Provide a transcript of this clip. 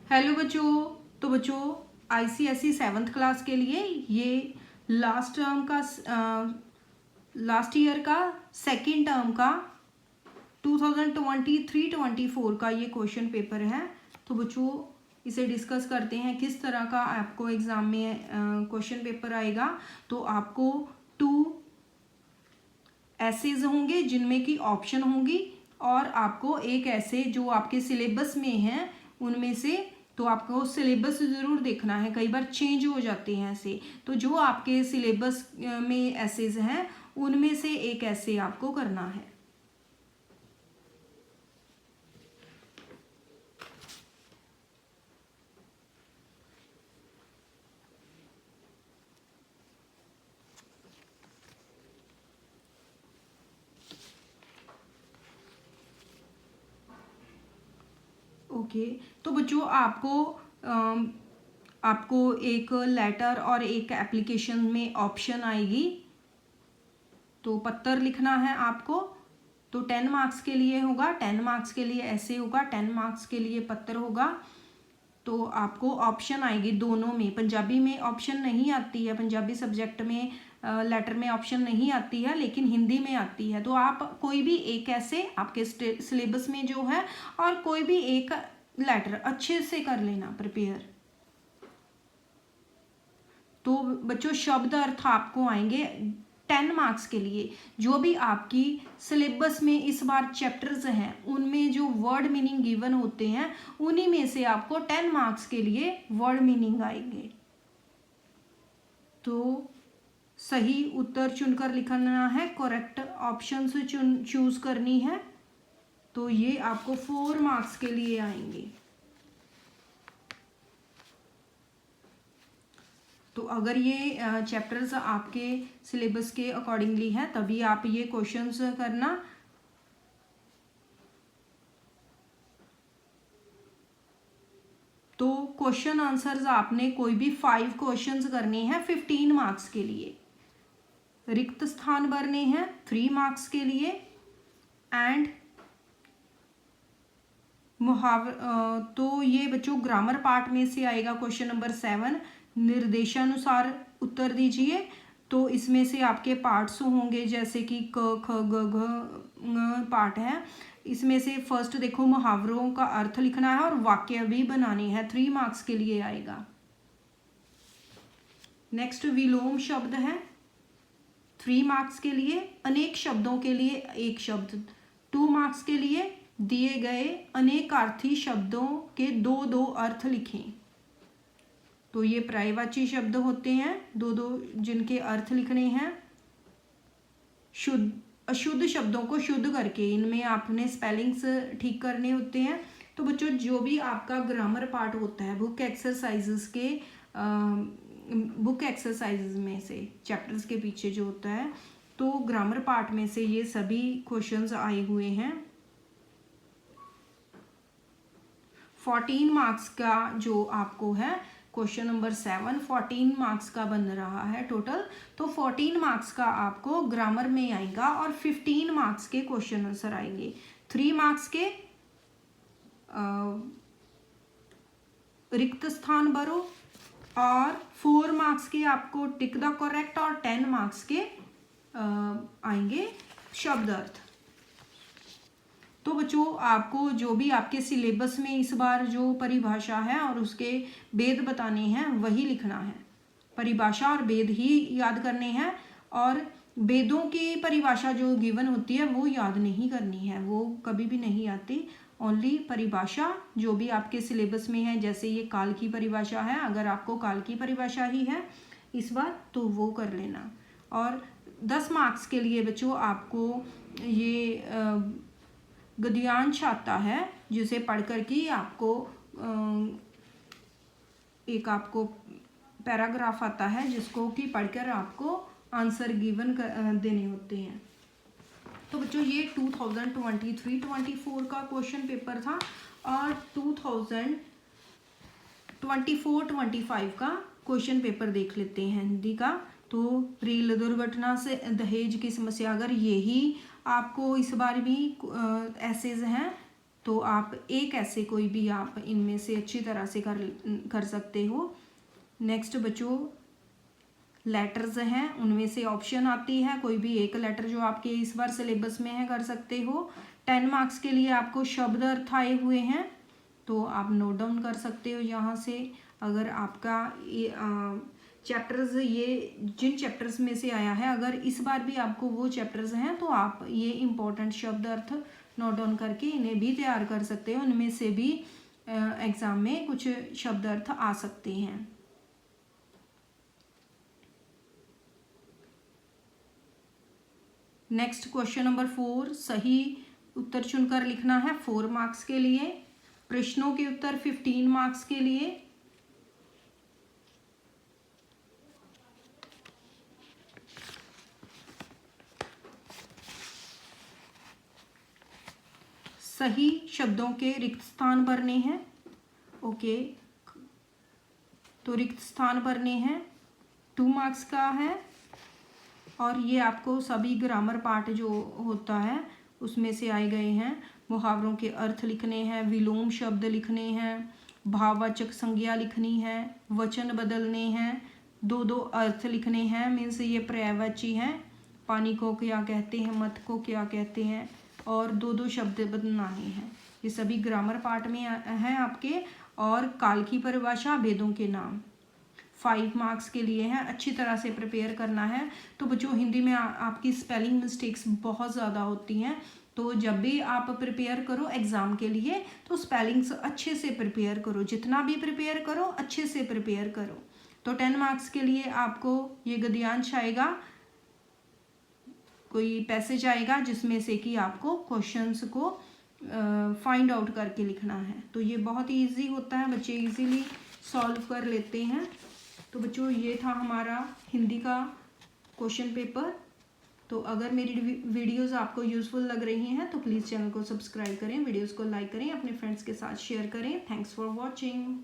Hello बच्चों। तो बच्चों आईसीएसई 7th क्लास के लिए ये लास्ट ईयर का सेकेंड टर्म का 2023-24 का ये क्वेश्चन पेपर है। तो बच्चों इसे डिस्कस करते हैं किस तरह का आपको एग्जाम में क्वेश्चन पेपर आएगा। तो आपको 2 एसेज होंगे जिनमें कि ऑप्शन होंगी और आपको एक ऐसे जो आपके सिलेबस में हैं उनमें से, तो आपको सिलेबस ज़रूर देखना है, कई बार चेंज हो जाते हैं ऐसे। तो जो आपके सिलेबस में एसेज हैं उनमें से एक ऐसे आपको करना है। ओके तो बच्चों आपको एक लेटर और एक एप्लीकेशन में ऑप्शन आएगी, तो पत्र लिखना है आपको। तो 10 मार्क्स के लिए होगा, 10 मार्क्स के लिए ऐसे होगा, 10 मार्क्स के लिए पत्र होगा। तो आपको ऑप्शन आएगी दोनों में। पंजाबी में ऑप्शन नहीं आती है, पंजाबी सब्जेक्ट में लेटर में ऑप्शन नहीं आती है, लेकिन हिंदी में आती है। तो आप कोई भी एक ऐसे आपके सिलेबस में जो है और कोई भी एक लेटर अच्छे से कर लेना प्रिपेयर। तो बच्चों शब्द अर्थ आपको आएंगे 10 मार्क्स के लिए। जो भी आपकी सिलेबस में इस बार चैप्टर्स हैं उनमें जो वर्ड मीनिंग गिवन होते हैं उन्हीं में से आपको 10 मार्क्स के लिए वर्ड मीनिंग आएंगे। तो सही उत्तर चुनकर लिखना है, करेक्ट ऑप्शन से चूज करनी है। तो ये आपको 4 मार्क्स के लिए आएंगे। तो अगर ये चैप्टर्स आपके सिलेबस के अकॉर्डिंगली है तभी आप ये क्वेश्चंस करना। तो क्वेश्चन आंसर्स आपने कोई भी 5 क्वेश्चंस करने हैं 15 मार्क्स के लिए। रिक्त स्थान भरने हैं 3 मार्क्स के लिए। एंड तो ये बच्चों ग्रामर पार्ट में से आएगा क्वेश्चन नंबर 7, निर्देशानुसार उत्तर दीजिए। तो इसमें से आपके पार्ट्स होंगे जैसे कि क ख ग घ पार्ट है। इसमें से फर्स्ट देखो मुहावरों का अर्थ लिखना है और वाक्य भी बनाने हैं, 3 मार्क्स के लिए आएगा। नेक्स्ट विलोम शब्द है 3 मार्क्स के लिए। अनेक शब्दों के लिए एक शब्द 2 मार्क्स के लिए। दिए गए अनेकार्थी शब्दों के 2 अर्थ लिखें। तो ये पर्यायवाची शब्द होते हैं 2 जिनके अर्थ लिखने हैं। शुद्ध अशुद्ध शब्दों को शुद्ध करके इनमें आपने स्पेलिंग्स ठीक करने होते हैं। तो बच्चों जो भी आपका ग्रामर पार्ट होता है बुक एक्सरसाइजेस में से चैप्टर्स के पीछे जो होता है, तो ग्रामर पार्ट में से ये सभी क्वेश्चंस आए हुए हैं। 14 मार्क्स का जो आपको है क्वेश्चन नंबर 7 14 मार्क्स का बन रहा है टोटल। तो 14 मार्क्स का आपको ग्रामर में आएगा और 15 मार्क्स के क्वेश्चन आंसर आएंगे। 3 मार्क्स के रिक्त स्थान भरो और 4 मार्क्स के आपको टिक द करेक्ट और 10 मार्क्स के आएंगे शब्द अर्थ। तो बच्चों आपको जो भी आपके सिलेबस में इस बार जो परिभाषा है और उसके भेद बताने हैं वही लिखना है। परिभाषा और भेद ही याद करने हैं और भेदों की परिभाषा जो गिवन होती है वो याद नहीं करनी है, वो कभी भी नहीं आती। ओनली परिभाषा जो भी आपके सिलेबस में है, जैसे ये काल की परिभाषा है, अगर आपको काल की परिभाषा ही है इस बार तो वो कर लेना। और 10 मार्क्स के लिए बच्चों आपको ये गद्यांश आता है जिसे पढ़ कर के आपको एक आपको पैराग्राफ आता है जिसको कि पढ़कर आपको आंसर गिवन देने होते हैं। तो बच्चों ये 2023-24 का क्वेश्चन पेपर था और 2024-25 का क्वेश्चन पेपर देख लेते हैं हिंदी का। तो रेल दुर्घटना से दहेज की समस्या, अगर यही आपको इस बार भी एसेज हैं तो आप एक ऐसे कोई भी आप इनमें से अच्छी तरह से कर सकते हो। नेक्स्ट बच्चों लेटर्स हैं, उनमें से ऑप्शन आती है, कोई भी एक लेटर जो आपके इस बार सिलेबस में है कर सकते हो। 10 मार्क्स के लिए आपको शब्द अर्थ आए हुए हैं, तो आप नोट डाउन कर सकते हो यहाँ से। अगर आपका चैप्टर्स ये जिन चैप्टर्स में से आया है, अगर इस बार भी आपको वो चैप्टर्स हैं तो आप ये इम्पोर्टेंट शब्द अर्थ नोट डाउन करके इन्हें भी तैयार कर सकते हो। उनमें से भी एग्ज़ाम में कुछ शब्द अर्थ आ सकते हैं। नेक्स्ट क्वेश्चन नंबर 4, सही उत्तर चुनकर लिखना है 4 मार्क्स के लिए। प्रश्नों के उत्तर 15 मार्क्स के लिए। सही शब्दों के रिक्त स्थान भरने हैं। ओके, तो रिक्त स्थान भरने हैं, 2 मार्क्स का है। और ये आपको सभी ग्रामर पार्ट जो होता है उसमें से आए गए हैं। मुहावरों के अर्थ लिखने हैं, विलोम शब्द लिखने हैं, भाववाचक संज्ञा लिखनी है, वचन बदलने हैं, 2 अर्थ लिखने हैं, मीन्स ये पर्यायवाची हैं। पानी को क्या कहते हैं, मत को क्या कहते हैं, और 2 शब्द बनाने हैं। ये सभी ग्रामर पार्ट में हैं आपके। और काल की परिभाषा, भेदों के नाम 5 मार्क्स के लिए हैं। अच्छी तरह से प्रिपेयर करना है। तो बच्चों हिंदी में आपकी स्पेलिंग मिस्टेक्स बहुत ज़्यादा होती हैं, तो जब भी आप प्रिपेयर करो एग्ज़ाम के लिए तो स्पेलिंग्स अच्छे से प्रिपेयर करो। जितना भी प्रिपेयर करो अच्छे से प्रिपेयर करो। तो 10 मार्क्स के लिए आपको ये गद्यांश आएगा, कोई पैसेज आएगा जिसमें से कि आपको क्वेश्चंस को फाइंड आउट करके लिखना है। तो ये बहुत ही ईजी होता है, बच्चे इजीली सॉल्व कर लेते हैं। तो बच्चों ये था हमारा हिंदी का क्वेश्चन पेपर। तो अगर मेरी वीडियोस आपको यूज़फुल लग रही हैं तो प्लीज़ चैनल को सब्सक्राइब करें, वीडियोस को लाइक करें, अपने फ्रेंड्स के साथ शेयर करें। Thanks for watching.